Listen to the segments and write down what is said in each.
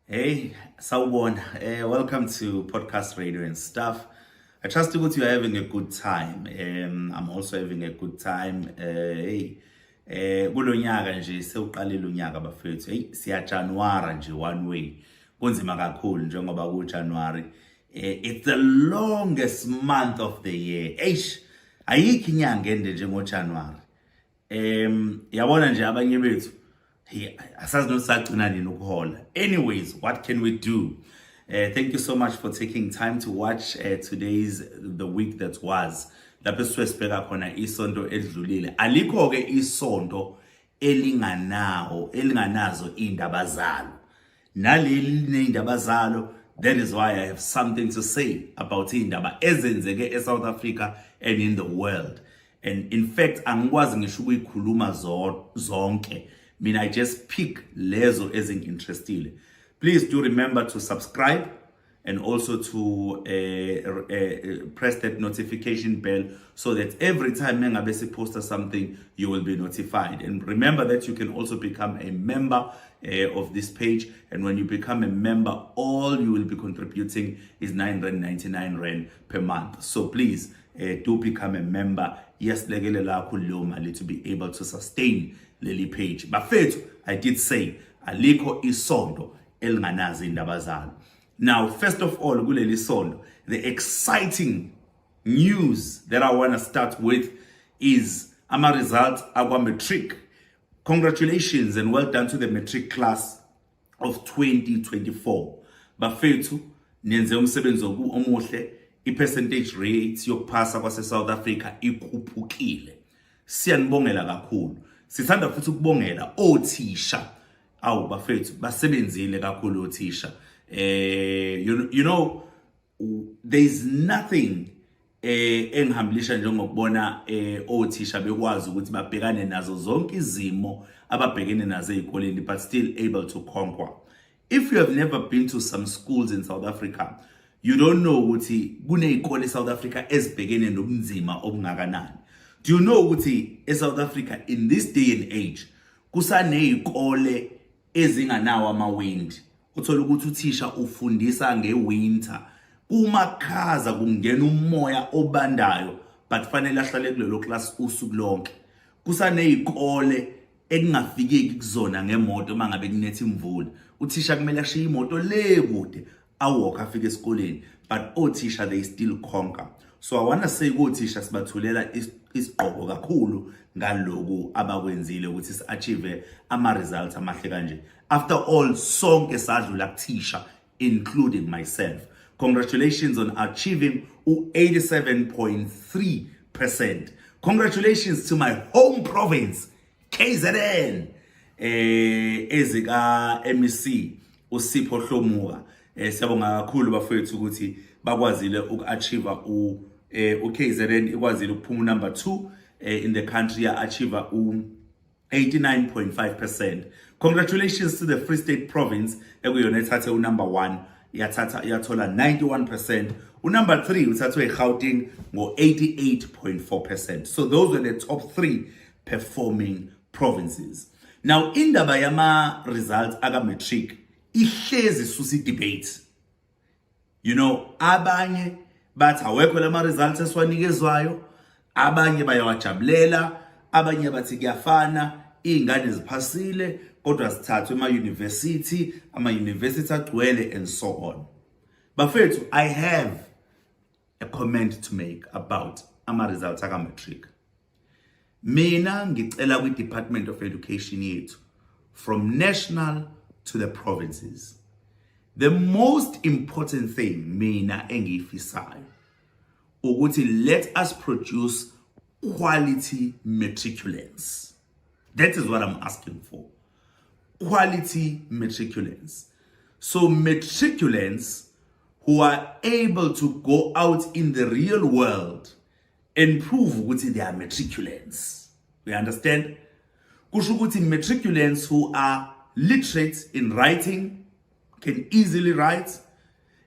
Hey, sawubona. Welcome to Podcast Radio and Stuff. I trust that you are having a good time. I'm also having a good time. Kulo nyaka nje sewuqalile unyaka bafethu. Hey, siya January nje one way. Kunzima kakhulu njengoba ku January. It's the longest month of the year. Eish, ayikho inyanga ende njengo January. Yabona nje abanye bethu anyways, what can we do? Thank you so much for taking time to watch the week that was. Lapho siwesibheka khona isonto edlulile. Alikho ke isonto elinganazo indaba zalo. Naleli neindaba zalo. That is why I have something to say about indaba ezenzeke eSouth Africa and in the world. And in fact, angikwazi ngisho ukuyikhuluma zonke. I just pick lezo ezinginterestile. Please do remember to subscribe and also to press that notification bell so that every time Mengabesi posts something, you will be notified. And remember that you can also become a member of this page. And when you become a member, all you will be contributing is 9.99 rand per month. So please do become a member. Yes, to be able to sustain Lily page. But faith, I did say, aliko isondo elinganazi indaba zalo. Now, first of all, kuleli sondo, the exciting news that I want to start with is ama results our matric. Congratulations and well done to the matric class of 2024. Bafethu, niyenze umsebenzi omuhle, i-percentage rate yokupasa kwase South Africa ikhuphukile. Siyanibongela kakhulu. Sithanda futhi ukubongela othisha. Awu bafethu basebenzile kakhulu othisha. You know, there's nothing engihambilisha njengokubona othisha bekwazi ukuthi babhekane nazo zonke izimo ababhekene nazo ezikoleni but still able to conquer. If you have never been to some schools in South Africa, you don't know ukuthi kunezikole South Africa ezibhekene nobunzima obungakanani. Do you know ukuthi eSouth Africa in this day and age kusanezikole ezinganawo amawindi? Uthola ukuthi uthisha ufundisa ngewinter. Kumakhaza kungena umoya obandayo but fanele ahlale kulelo class usuku lonke. Kusanezikole ekungafikeki kuzona ngemoto mangabe kunetha imvula. Uthisha kumele ashiye imoto le kude awalk afike esikoleni, but othisha they still conquer. So I want to say othisha sibathulela isiqhoko kakhulu ngaloku abakwenzile ukuthi si-achieve ama results amahle kanje. After all, sonke sadlula kuthisha including myself. Congratulations on achieving 87.3%. Congratulations to my home province, KZN. Ezika MEC uSipho Hlomuka. Siyabonga kakhulu bafethu ukuthi bakwazile uku-achieve KZN ikwazile ukuphuma number 2 in the country achieve 89.5%. Congratulations to the Free State Province ekuyona ethathe number 1 yathola 91%. Number 3 uthathwe eGauteng ngo-88.4%. So those were the top 3 performing provinces. Now indaba yama results aga matric ihlezi susi debate. You know, abanye bathi awekho lama results eswanikezwayo, abanye bayawajabulela, abanye bathi kuyafana, izingane ziphasile kodwa sithathwe ama-university agcwele and so on. Bafethu, I have a comment to make about ama results aka matric. Mina ngicela kwi-Department of Education yethu from national to the provinces. The most important thing mina engiyifisayo ukuthi let us produce quality matriculants. That is what I'm asking for. Quality matriculants. So matriculants who are able to go out in the real world and prove ukuthi they are matriculants. We understand? Kusho ukuthi matriculants who are literate in writing, can easily write,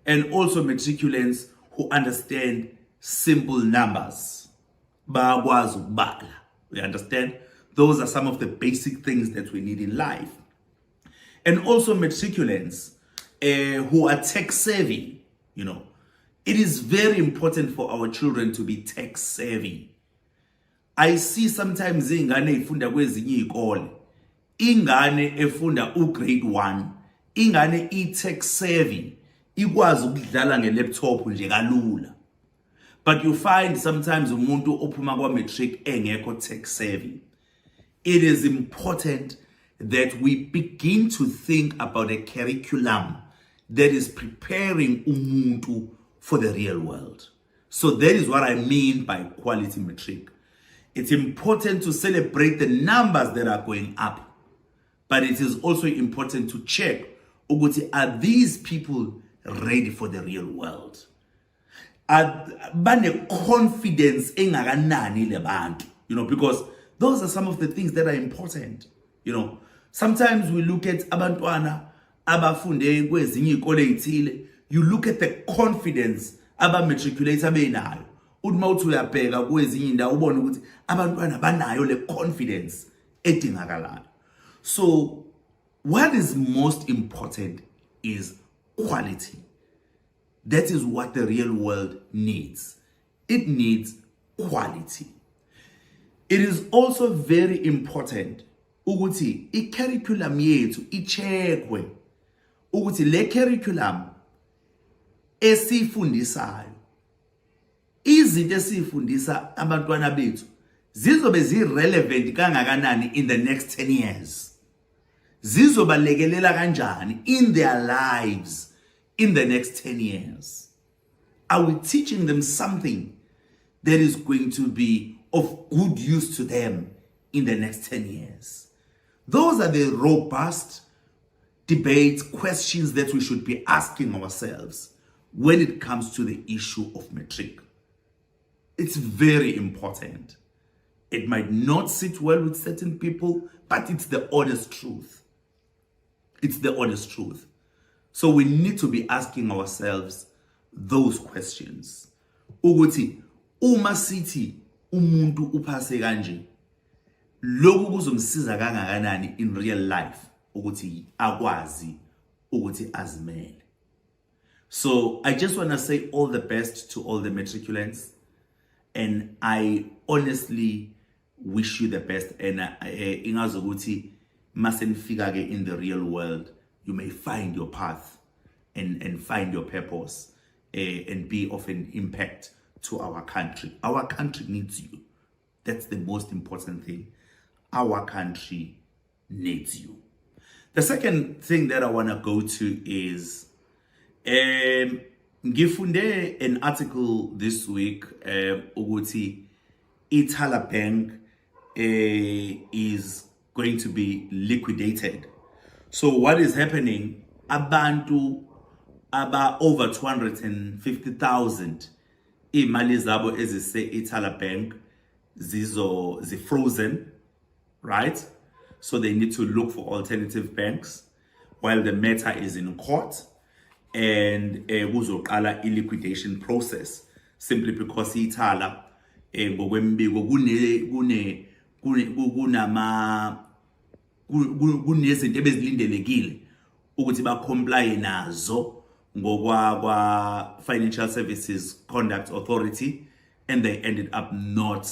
and also matriculants who understand simple numbers. Bayakwazi ukubala. We understand? Those are some of the basic things that we need in life. And also matriculants who are tech savvy, you know. It is very important for our children to be tech savvy. I see sometimes ingane ifunda kwezinye izikole, ingane efunda grade 1, ingane tech savvy, ikwazi ukudlala nge-laptop nje kalula. But you find sometimes umuntu ophuma kwa matric engekho tech savvy. It is important that we begin to think about a curriculum that is preparing umuntu for the real world. So that is what I mean by quality matric. It's important to celebrate the numbers that are going up, but it is also important to check, are these people ready for the real world? Bane confidence engakanani le bantu, you know, because those are some of the things that are important. You know, sometimes we look at abantwana abafunde kwezinye izikole ezithile, you look at the confidence aba-matriculate abenayo. Uma uthi uyabheka kwezinye indawo ubone ukuthi abantwana banayo le confidence edingakalayo. So what is most important is quality. That is what the real world needs. It needs quality. It is also very important ukuthi i-curriculum yethu icheckwe ukuthi le curriculum esifundisayo, izinto esifundisa abantwana bethu zizobe zi-relevant kangakanani in the next 10 years. Zizobalekelela kanjani in their lives in the next 10 years. Are we teaching them something that is going to be of good use to them in the next 10 years? Those are the robust debates, questions that we should be asking ourselves when it comes to the issue of matric. It's very important. It might not sit well with certain people, but it's the honest truth. It's the honest truth. So we need to be asking ourselves those questions. Ukuthi uma sithi umuntu uphase kanje, lokhu kuzomsiza kangakanani in real life ukuthi akwazi ukuthi azimele. So I just want to say all the best to all the matriculants, and I honestly wish you the best. And ingazokuthi masenifika ke in the real world, you may find your path and find your purpose and be of an impact to our country. Our country needs you. That's the most important thing. Our country needs you. The second thing that I want to go to is ngifunde an article this week ukuthi iThala Bank is going to be liquidated. So what is happening? Abantu aba over 250,000 imali zabo ezise iThala Bank frozen, right? So they need to look for alternative banks while the matter is in court, and kuzoqala liquidation process simply because iThala ngokwembiko kunezinto ebezilindelekile ukuthi ba comply nazo ngokwa Financial Services Conduct Authority, and they ended up not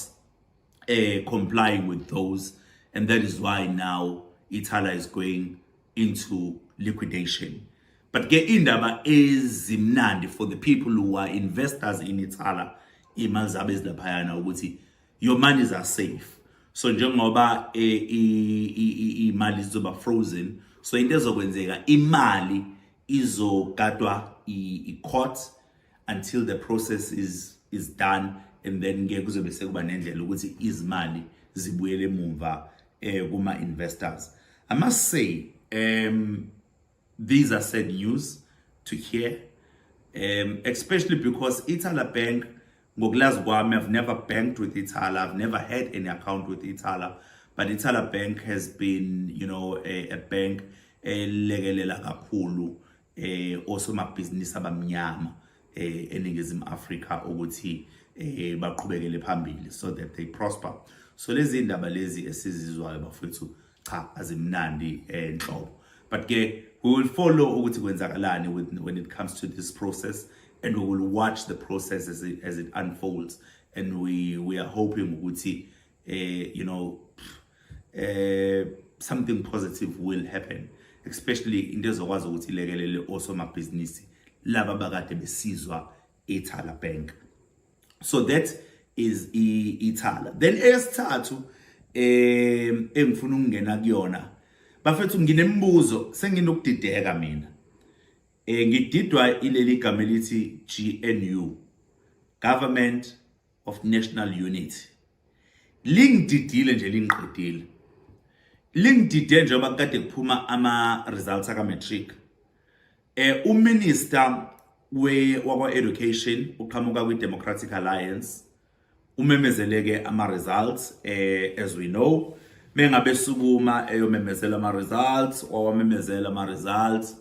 complying with those, and that is why now iThala is going into liquidation. But ke indaba ezimnandi for the people who are investors in iThala, imali zabo ezilaphayana ukuthi your monies are safe. So njengoba imali zizoba frozen, so into ezokwenzeka imali izogadwa i-court until the process is done, and then ngeke kuzobe sekuba nendlela ukuthi izimali zibuyele emuva kuma investors. I must say these are sad news to hear, especially because iThala Bank, ngokulazi kwami, I've never banked with iThala, I've never had any account with iThala, but iThala Bank has been, you know, a bank lekelela kakhulu osomabhizinisi abamnyama eNingizimu Afrika ukuthi baqhubekele phambili so that they prosper. So lezi indaba lezi esizizwayo bafethu cha azimnandi enhlobo. but we will follow ukuthi kwenzakalani when it comes to this process, and we will watch the process as it unfolds, and we are hoping ukuthi something positive will happen, especially into ezokwazi ukuthi ilekelele osomabhizinisi laba bakade besizwa eThala Bank. So that is iThala. Then esithathu engifuna ukungena kuyona bafethu nginembuzo senginokudideka mina. Ngididwa ileli gama elithi GNU, Government of National Unity. Lingididile nje lingiqedile. Lingidide njengoba kade kuphuma ama results aka matric. Uminister wakwa education uqhamuka kwi Democratic Alliance umemezeleke ama results as we know. Mengabe sukuma eyomemezela ama results owamemezela ama results,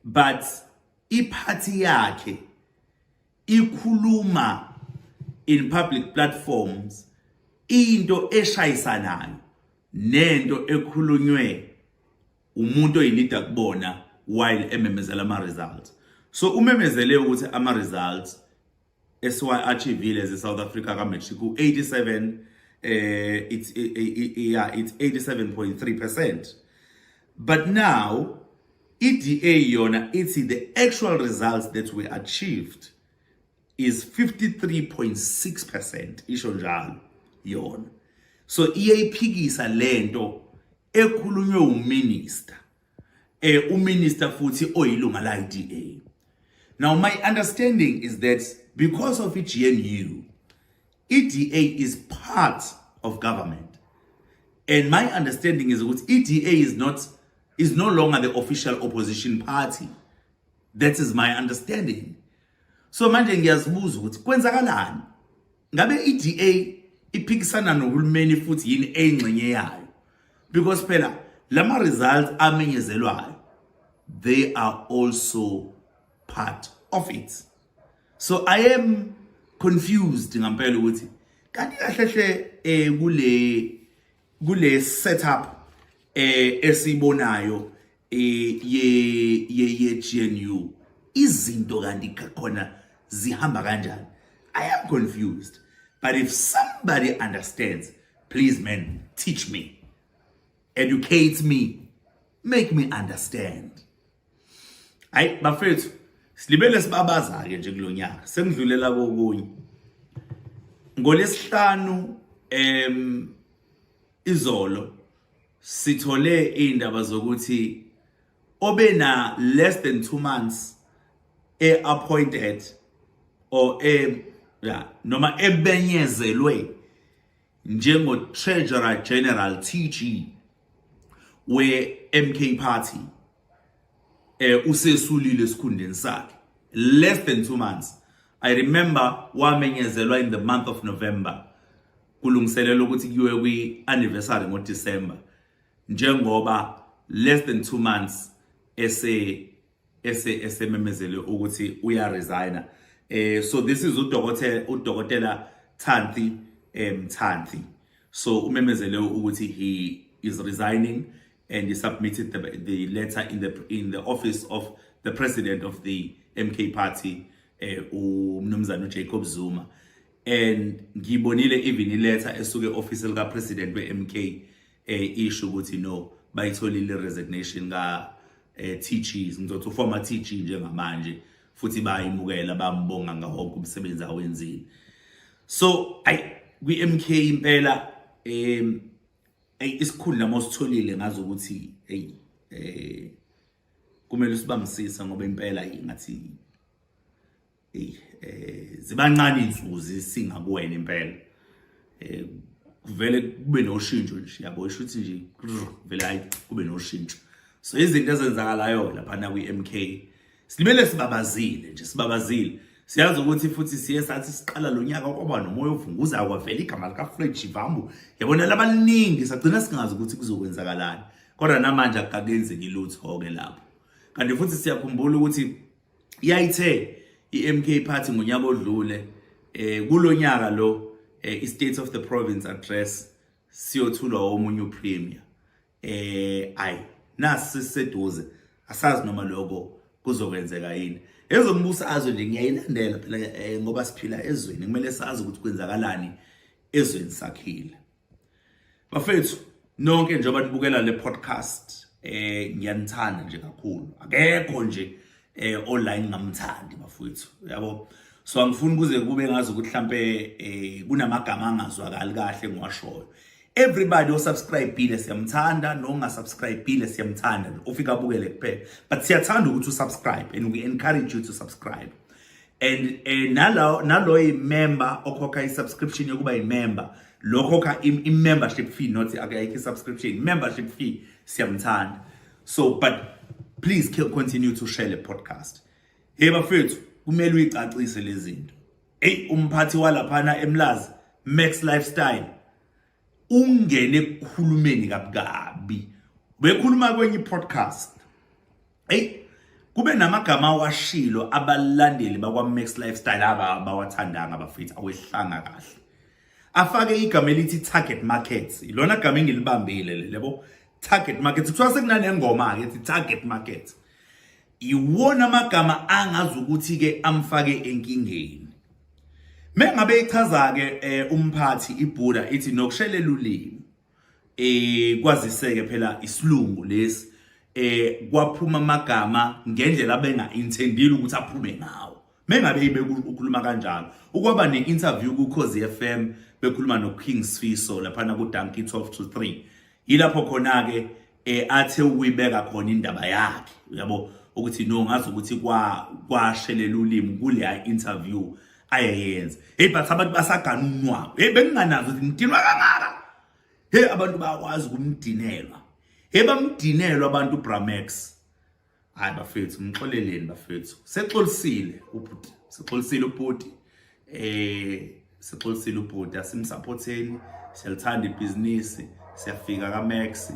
but iphathi yakhe ikhuluma in public platforms into eshayisanayo nento ekhulunywe umuntu oyilida kubona while ememezela ama results. So umemezele ukuthi ama results esiwa-achievile as South Africa ka matric ku 87 it's 87.3%. But now EDA yona it's the actual results that were achieved is 53.6% isho njalo yona. So iyayiphikisa lento ekhulunywe uminister uminister futhi oyilunga la EDA. Now my understanding is that because of GNU, EDA is part of government, and my understanding is that EDA is no longer the official opposition party. That is my understanding. So manje ngiyazibuza ukuthi kwenzakalani ngabe EDA iphikisana nohulumeni futhi yini engxenye yayo, because phela lama results amenyezelwayo they are also part of it. So I am confused ngampela ukuthi kanti kahle kule setup esibonayo ye GNU izinto kanti khona zihamba kanjani. I am confused, but if somebody understands, please man, teach me, educate me, make me understand. Bafethu silibele sibabaza ke nje kulonyaka sengidlulela kokunye ngolesihlanu izolo sithole indaba zokuthi obena less than 2 months appointed or noma ebenyezelwe njengo Treasurer General TG we MK Party usesulile esikhundeni sakhe less than 2 months. I remember wamenyezelwa in the month of November kulungiselela ukuthi kuyiwe kwi anniversary ngo December, njengoba less than 2 months ese memezele ukuthi uya resign. So this is udokotela Thanthi Mthanthi. So umemezele ukuthi he is resigning, and he submitted the letter in the office of the president of the MK Party, uMnumzana Jacob Zuma. And ngibonile even iletter esuke office lika president we MK issue ukuthi no bayitholile resignation ka TGs, ngizothi former TG njengamanje futhi bayimukela bambonga ngawonke umsebenzi awenzile. So kwi MK impela isikhulu namositholile ngazo ukuthi kumele sibambisisa ngoba impela ngathi zibancane insuku singakuwena impela vele kube noshintsho nje yabo isho ukuthi nje vele hayi kube noshintsho. So izinto ezenzakalayo lapha na kwi MK silibele sibabazile siyazi ukuthi futhi siye sathi siqala lo nyaka kwaba nomoya ovunguza kwavela igama lika Fred Chivambu yabona labaningi sagcina singazi ukuthi kuzokwenzakalani, kodwa namanje akakenzeki lutho ke lapho. Kanti futhi siyakhumbula ukuthi iyayithe iMK Party ngonyaka odlule kulonyaka lo i-State of the Province Address siyothulwa omunye upremier. nasi siseduze asazi noma lokho kuzokwenzeka yini. Ezombusazwe nje ngiyayilandela phela ngoba siphila ezweni kumele sazi ukuthi kwenzakalani ezweni sakhile. Bafethu nonke njengoba nibukela le podcast ngiyanithanda nje kakhulu. Akekho nje online ngamthandi bafethu. Yabo. So angifuni kuze kube ngazi ukuthi mhlambe kunamagama angazwakali kahle ngiwashoyo. Everybody who subscribe siyamthanda nongasubscribe siyamthanda ufika abukele kuphela, but siyathanda ukuthi usubscribe and we encourage you to subscribe. And nalo member okhokha i-subscription yokuba i-member lo khokha i-membership fee, not i-subscription membership fee, siyamthanda. So but please continue to share the podcast. Hey bafethu kumele uyicacise lezi zinto. Umphathi walaphana eMlazi Max Lifestyle ungene ekukhulumeni kabi bekhuluma kwenye podcast kube namagama washilo abalandeli bakwa Max Lifestyle abawathandanga abafethu awehlanga kahle, afake igama elithi target market. Ilona gama engilibambile lebo target market, kuthiwa sekunanengoma ke ethi target market. Iwona amagama angazi ukuthi ke amfake enkingeni. Mengabe ichaza ke umphathi iBuddha ithi nokushelela ulimi kwaziseke phela isilungu lesi kwaphuma amagama ngendlela abenga intendile ukuthi aphume ngawo. Mengabe ibe ukukhuluma kanjalo ukwaba ne-interview ku Khosi FM bekhuluma no King Sfiso lapha ku Donkey 12-3 yilapho khona ke athe ukuyibeka khona indaba yakhe, yabo, ukuthi no ngazi ukuthi kwashelela ulimi kule interview ayenza. But abantu basagana unwabu. Benginganazi ukuthi ngidinwa kangaka. Abantu bayakwazi ukumdinelwa. Bamdinelwa abantu Bramex. Hayi bafethu ngixoleleni bafethu. Sexolisile ubhuti. Sexolisile ubhuti. Sexolisile ubhuti, asimsupporteni. Siyalithanda ibhizinisi. Siyafika kaMax.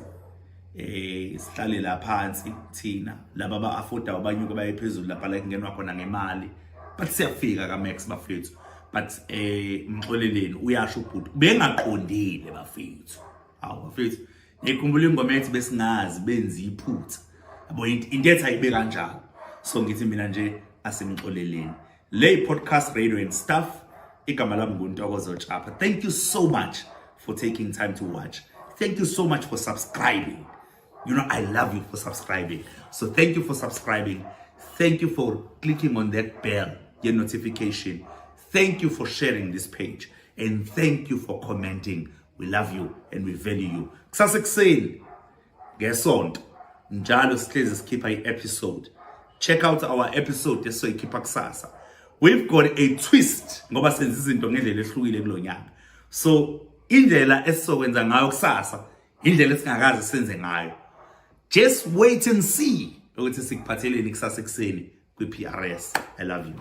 Sihlale la phansi thina laba ba-afforda abanyuke baye phezulu lapha la kungenwa khona ngemali. But siyafika kaMax bafethu. But ngixoleleni uyasho ubhuti bengaqondile bafethu. Hawu bafethu ngikhumbula ingoma ethi besingazi benza iphutha. Yabo into ethi ayibe kanjalo. So ngithi mina nje asimxoleleni. Le podcast radio and stuff igama lami nguNtokozo Chapha. Thank you so much for taking time to watch. Thank you so much for subscribing. You know I love you for subscribing. So thank you for subscribing. Thank you for clicking on that bell, your notification. Thank you for sharing this page. And thank you for commenting. We love you and we value you. Kusasa ekuseni ngesonto njalo sihlezi sikhipha i-episode. Check out our episode esizoyikhipha kusasa. We've got a twist ngoba senza izinto ngendlela ehlukile kulonyaka. So indlela esizokwenza ngayo kusasa indlela esingakazi senze ngayo. Just wait and see ukuthi sikuphatheleni kusasa ekuseni kwi-PRS. I love you.